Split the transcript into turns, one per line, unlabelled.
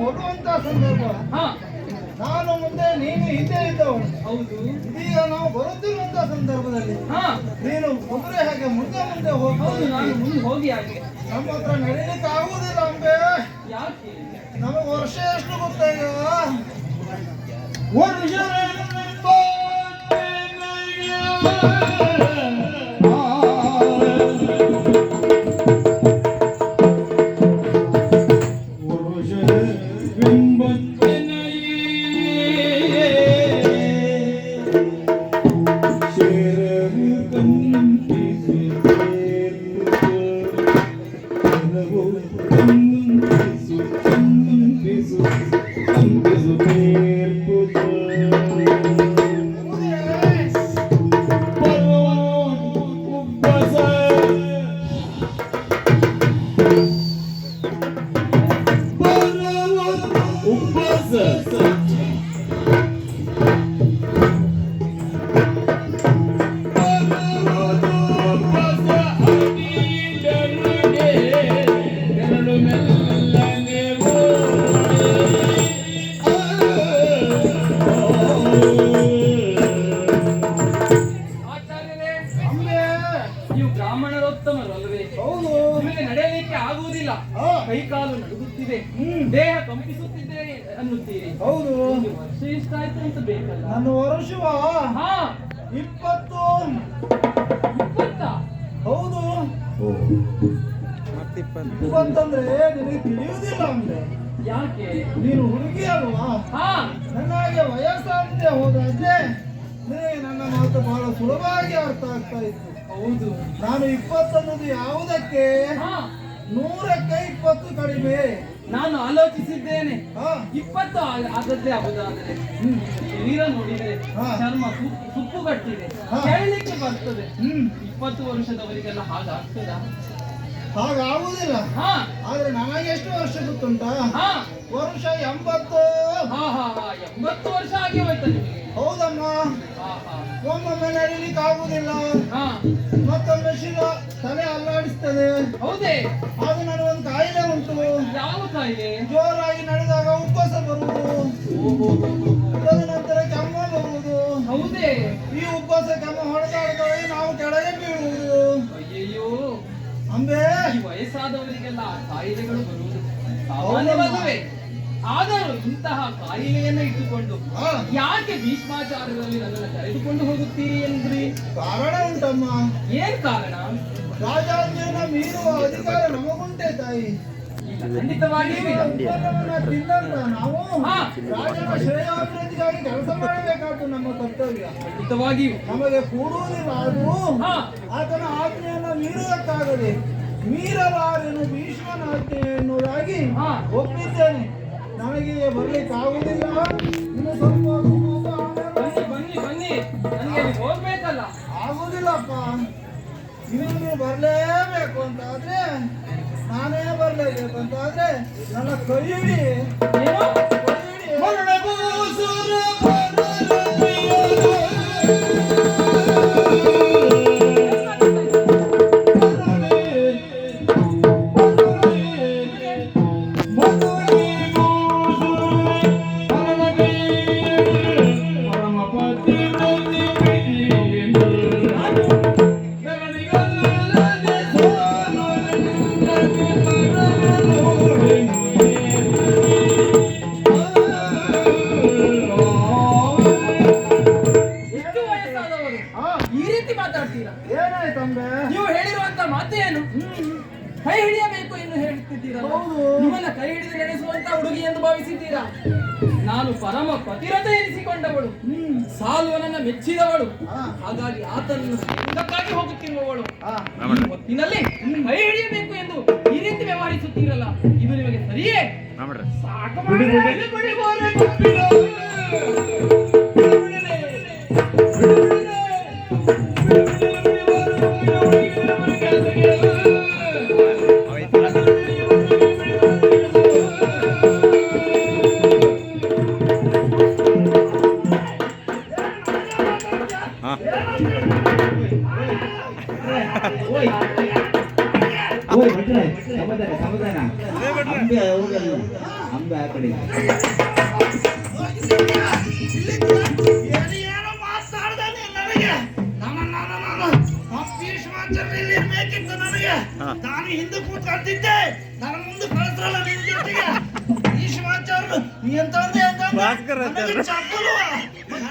ಹೋಗುವಂತ ಸಂದರ್ಭ. ನಾನು ಮುಂದೆ ನೀನು ಹಿಂದೆ ಇದ್ದವನು. ಹೌದು. ಇದೀಗ ನಾವು ಬರುತ್ತಿರುವಂತ ಸಂದರ್ಭದಲ್ಲಿ ನೀನು ಮೊದಲೇ ಹಾಗೆ ಮುಂದೆ ಮುಂದೆ ಹೋಗಿ ನಾನು ಮುಂದೆ ಹೋಗಿ ಹಾಗೆ ನಮ್ಮ ಹತ್ರ ನಡೀಲಿಕ್ಕೆ ಆಗುವುದಿಲ್ಲ ಅಂಬೆ. ಯಾಕೆ? ನಮಗೆ ವರ್ಷ ಎಷ್ಟು ಗೊತ್ತಾ ಈಗ? ವರ್ಷ ನಡೆಯಲಿಕ್ಕೆ ಆಗುವುದಿಲ್ಲ, ಕೈಕಾಲು ನಡುಗುತ್ತಿದೆ, ದೇಹ ಕಂಪಿಸುತ್ತಿದೆ ಅನ್ನುತ್ತೀರಿ. ಹೌದು. ವರ್ಷ ಎಷ್ಟಾಯ್ತು ಅಂತ ಬೇಕಲ್ಲ? ನನ್ನ ವರ್ಷವ 20. 20? ಹೌದು. 20 ಅಂದ್ರೆ ನಿನಗೆ ತಿಳಿಯುವುದಿಲ್ಲ ಅಂದ್ರೆ. ಯಾಕೆ? ನೀನು ಹುಡುಗಿ ಅಲ್ವಾ? ನನಗೆ ವಯಸ್ಸಾಗಿದೆ ಹೋದಾದ್ರೆ ನಿನಗೆ ನನ್ನ ಮಾತು ಬಹಳ ಸುಲಭವಾಗಿ ಅರ್ಥ ಆಗ್ತಾ ಇತ್ತು. ಹೌದು. ನಾನು 20 ಅನ್ನೋದು ಯಾವುದಕ್ಕೆ? 100ಕ್ಕೆ 20 ಕಡಿಮೆ. ನಾನು ಆಲೋಚಿಸಿದ್ದೇನೆ 20 ಆದದ್ದೇ ಹೌದಾದ್ರೆ ಶರೀರ ನೋಡಿದರೆ ಚರ್ಮ ಸುಪ್ಪುಗಟ್ಟಿದೆ, ಹೇಳಲಿಕ್ಕೆ ಬರ್ತದೆ. 20 ವರ್ಷದವರಿಗೆಲ್ಲ ಹಾಗಾಗ್ತದ? ಹಾಗಾಗುವುದಿಲ್ಲ. ಆದ್ರೆ ನನಗೆ ಎಷ್ಟು ವರ್ಷ ಗೊತ್ತುಂಟಾ? ವರ್ಷ 80. 80 ವರ್ಷ ಆಗಿ ಹೋಯ್ತು ನಿಮಗೆ? ಹೌದಮ್ಮ. ಒಮ್ಮೊಮ್ಮೆ ನಡೀಲಿಕ್ಕೆ ಆಗುದಿಲ್ಲ, ಮತ್ತೊಮ್ಮೆ ಶಿರ ತಲೆ ಅಲ್ಲಾಡಿಸ್ತದೆ. ಹೌದೇ? ಅದು ನನಗೊಂದು ಕಾಯಿಲೆ ಉಂಟು. ಯಾವ ಕಾಯಿಲೆ? ಜೋರಾಗಿ ನಡೆದಾಗ ಉಪವಾಸ ಬರುವುದು, ತದನಂತರ ಕೆಮ್ಮ ಬರುವುದು. ಹೌದೇ? ಈ ಉಪವಾಸ ಕೆಮ್ಮ ಹೊಡೆದಾಡ್ತಾವೆ, ನಾವು ಕೆಳಗೆ ಬೀಳುವುದು. ಅಯ್ಯಯ್ಯೋ ಅಂಬೆ, ಈ ವಯಸ್ಸಾದವರಿಗೆಲ್ಲ ಕಾಯಿಲೆಗಳು ಬರುವುದು ಸಾಮಾನ್ಯವಾದವೇ. ಆದರೂ ಇಂತಹ ಕಾಯಿಲೆಯನ್ನು ಇಟ್ಟುಕೊಂಡು ಯಾಕೆ ಭೀಷ್ಮಾಚಾರ್ಯರಲ್ಲಿ ನನ್ನನ್ನು ಕರೆದುಕೊಂಡು ಹೋಗುತ್ತೀರಿ ಎಂದ್ರಿ? ಕಾರಣ ಉಂಟಮ್ಮ. ಏನ್ ಕಾರಣ? ರಾಜಾಜ್ಞೆಯನ್ನ ಮೀರುವ ಅಧಿಕಾರ ನಮಗುಂಟೆ ತಾಯಿ. ಖಂಡಿತವಾಗಿ ನಾವು ರಾಜನ ಶ್ರೇಯಾಭಿವೃದ್ಧಿಗಾಗಿ ಕೆಲಸ ಮಾಡಬೇಕಾದ್ದು ನಮ್ಮ ಕರ್ತವ್ಯ. ಖಂಡಿತವಾಗಿ ನಮಗೆ ಕೂಡುವುದಿಲ್ಲ. ಆದರೂ ಆತನ ಆಜ್ಞೆಯನ್ನ ಮೀರುವುದಕ್ಕಾಗದೆ ಮೀರಲಾರೆನು ಭೀಷ್ಮನ ಆಜ್ಞೆ ಎನ್ನುವುದಾಗಿ ಒಪ್ಪಿದ್ದೇನೆ. ನನಗೆ ಬರ್ಲಿಕ್ಕೆ ಆಗುದಿಲ್ಲ. ಇನ್ನು ಸ್ವಲ್ಪ ಬನ್ನಿ ಬನ್ನಿ, ನನಗೆ ಹೋಗ್ಬೇಕಲ್ಲ. ಆಗುದಿಲ್ಲಪ್ಪ. ನೀವು ಬರ್ಲೇಬೇಕು ಅಂತ ಆದ್ರೆ, ನಾನೇ ಬರ್ಲೇಬೇಕು ಅಂತ ಆದ್ರೆ ನನ್ನ ಕೈ ಹಿಡಿ.
ಬಂದವರು
ಹಾ.
ಈ ರೀತಿ ಮಾತಾಡ್ತೀರಾ?
ಏನಾಯ್ತಂಬೆ?
ನೀವು ಹೇಳಿರುವಂತ ಮಾತು ಏನು? ಕೈ ಹಿಡಿಯಬೇಕು ಎಂದು ಹೇಳುತ್ತಿದ್ದೀರಲ್ಲ,
ಹೌದು.
ನಿಮ್ಮನ್ನ ಕೈ ಹಿಡಿದು ನಡೆಸುವಂತ ಹುಡುಗಿ ಎಂದು ಭಾವಿಸಿದ್ದೀರಾ? ನಾನು ಪರಮ ಪತಿರತ ಎನಿಸಿಕೊಂಡವಳು, ಸಾಲ್ವನನ್ನ ಮೆಚ್ಚಿದವಳು, ಹಾಗಾಗಿ ಆತನನ್ನು ಇದಕ್ಕಾಗಿ ಹೋಗುತ್ತಿರುವವಳು. ಈ ಹೊತ್ತಿನಲ್ಲಿ ಕೈ ಹಿಡಿಯಬೇಕು ಎಂದು ಈ ರೀತಿ ವ್ಯವಹರಿಸುತ್ತೀರಲ್ಲ, ಇದು ನಿಮಗೆ ಸರಿಯೇ? ಸಾಕು ಮಾಡಿ.
ಸಮಾಧಾನ ಅಂಬೆ ಅವರಲ್ಲ ಅಂಬೆ ಆ ಕಡೆ
ನಾನು ಹಿಂದೆ ಕೂತ್ಕೊಂಡಿದ್ದೆ, ನನ್ನ ಮುಂದೆ ಕಳಿಸ್ರಲ್ಲ ನಿನ್ ಜೊತೆಗೆ. ಈ ಶಿವಾಚಾರ್ಯರು ಎಂತ ಚಪ್ಪಲ್ವಾ